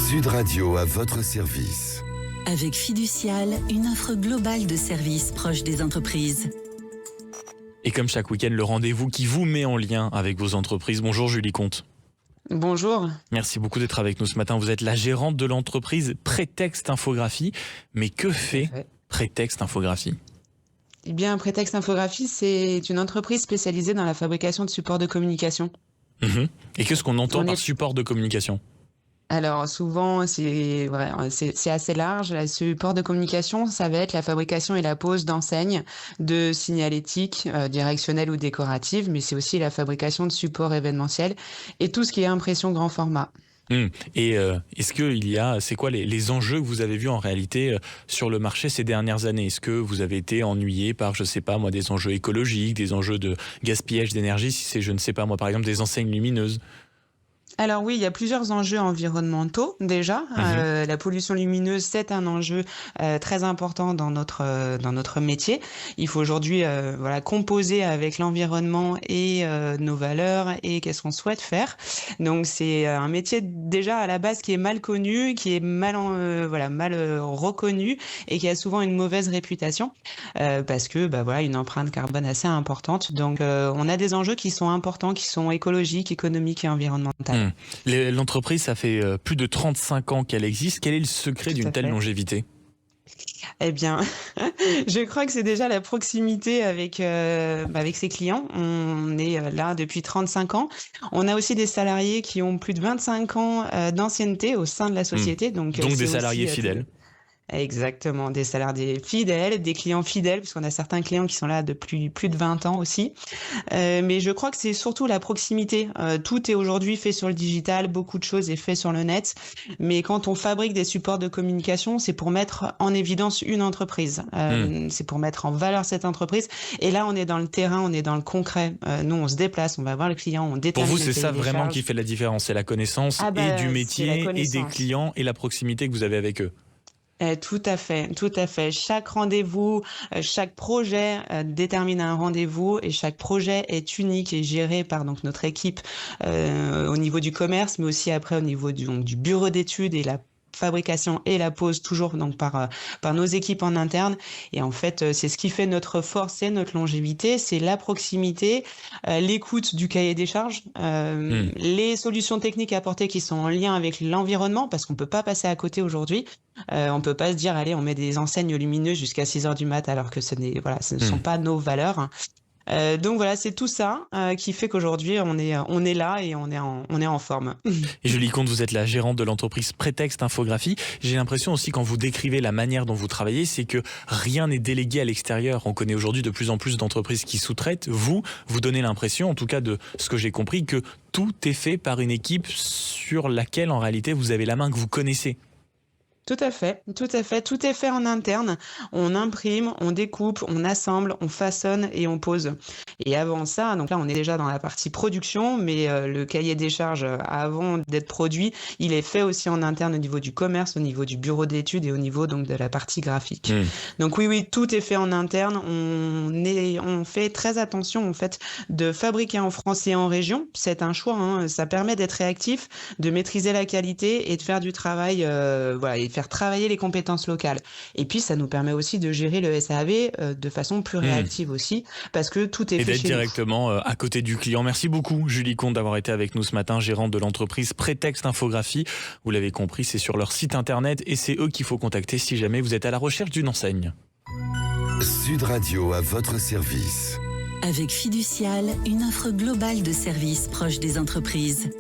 Sud Radio à votre service. Avec Fiducial, une offre globale de services proches des entreprises. Et comme chaque week-end, le rendez-vous qui vous met en lien avec vos entreprises. Bonjour Julie Comte. Bonjour. Merci beaucoup d'être avec nous ce matin. Vous êtes la gérante de l'entreprise Prétexte Infographie. Mais que fait Prétexte Infographie ? Eh bien, Prétexte Infographie, c'est une entreprise spécialisée dans la fabrication de supports de communication. Et qu'est-ce qu'on entend par support de communication ? Alors souvent, c'est assez large. Le support de communication, ça va être la fabrication et la pose d'enseignes, de signalétique, directionnelle ou décorative, mais c'est aussi la fabrication de supports événementiels et tout ce qui est impression grand format. Et est-ce que c'est quoi les enjeux que vous avez vus en réalité sur le marché ces dernières années ? Est-ce que vous avez été ennuyé par, je sais pas moi, des enjeux écologiques, des enjeux de gaspillage d'énergie, si c'est, je ne sais pas moi, par exemple des enseignes lumineuses ? Alors oui, il y a plusieurs enjeux environnementaux déjà. La pollution lumineuse, c'est un enjeu très important dans notre métier. Il faut aujourd'hui composer avec l'environnement et nos valeurs et qu'est-ce qu'on souhaite faire. Donc c'est un métier déjà à la base qui est mal connu, qui est mal reconnu et qui a souvent une mauvaise réputation parce que une empreinte carbone assez importante. Donc on a des enjeux qui sont importants, qui sont écologiques, économiques et environnementaux. L'entreprise, ça fait plus de 35 ans qu'elle existe. Quel est le secret d'une telle longévité ? Eh bien, je crois que c'est déjà la proximité avec ses clients. On est là depuis 35 ans. On a aussi des salariés qui ont plus de 25 ans d'ancienneté au sein de la société. Donc des salariés fidèles. Exactement, des salariés fidèles, des clients fidèles, puisqu'on a certains clients qui sont là depuis plus de 20 ans aussi. Mais je crois que c'est surtout la proximité. Tout est aujourd'hui fait sur le digital, beaucoup de choses est fait sur le net. Mais quand on fabrique des supports de communication, c'est pour mettre en évidence une entreprise. C'est pour mettre en valeur cette entreprise. Et là, on est dans le terrain, on est dans le concret. Nous, on se déplace, on va voir le client, on détermine. Pour vous, c'est ça vraiment qui fait la différence, c'est la connaissance et du métier et des clients et la proximité que vous avez avec eux. Tout à fait. Chaque rendez-vous, chaque projet détermine un rendez-vous et chaque projet est unique et géré par donc notre équipe au niveau du commerce, mais aussi après au niveau du bureau d'études et la fabrication et la pose toujours donc par nos équipes en interne. Et en fait, c'est ce qui fait notre force et notre longévité, c'est la proximité, l'écoute du cahier des charges, les solutions techniques apportées qui sont en lien avec l'environnement, parce qu'on peut pas passer à côté aujourd'hui. On peut pas se dire allez, on met des enseignes lumineuses jusqu'à 6h du mat alors que ce ne sont pas nos valeurs. Donc voilà, c'est tout ça qui fait qu'aujourd'hui on est là et on est en forme. Et Julie Comte, vous êtes la gérante de l'entreprise Prétexte Infographie. J'ai l'impression aussi quand vous décrivez la manière dont vous travaillez, c'est que rien n'est délégué à l'extérieur. On connaît aujourd'hui de plus en plus d'entreprises qui sous-traitent. Vous donnez l'impression, en tout cas de ce que j'ai compris, que tout est fait par une équipe sur laquelle en réalité vous avez la main, que vous connaissez. Tout à fait. Tout est fait en interne. On imprime, on découpe, on assemble, on façonne et on pose. Et avant ça, donc là, on est déjà dans la partie production, mais le cahier des charges, avant d'être produit, il est fait aussi en interne au niveau du commerce, au niveau du bureau d'études et au niveau donc de la partie graphique. Donc oui, tout est fait en interne. On fait très attention en fait de fabriquer en France et en région. C'est un choix. Ça permet d'être réactif, de maîtriser la qualité et de faire du travail, et faire travailler les compétences locales. Et puis, ça nous permet aussi de gérer le SAV de façon plus réactive aussi, parce que tout est fait chez nous. Et d'être directement à côté du client. Merci beaucoup, Julie Comte, d'avoir été avec nous ce matin, gérante de l'entreprise Prétexte Infographie. Vous l'avez compris, c'est sur leur site internet et c'est eux qu'il faut contacter si jamais vous êtes à la recherche d'une enseigne. Sud Radio à votre service. Avec Fiducial, une offre globale de services proches des entreprises.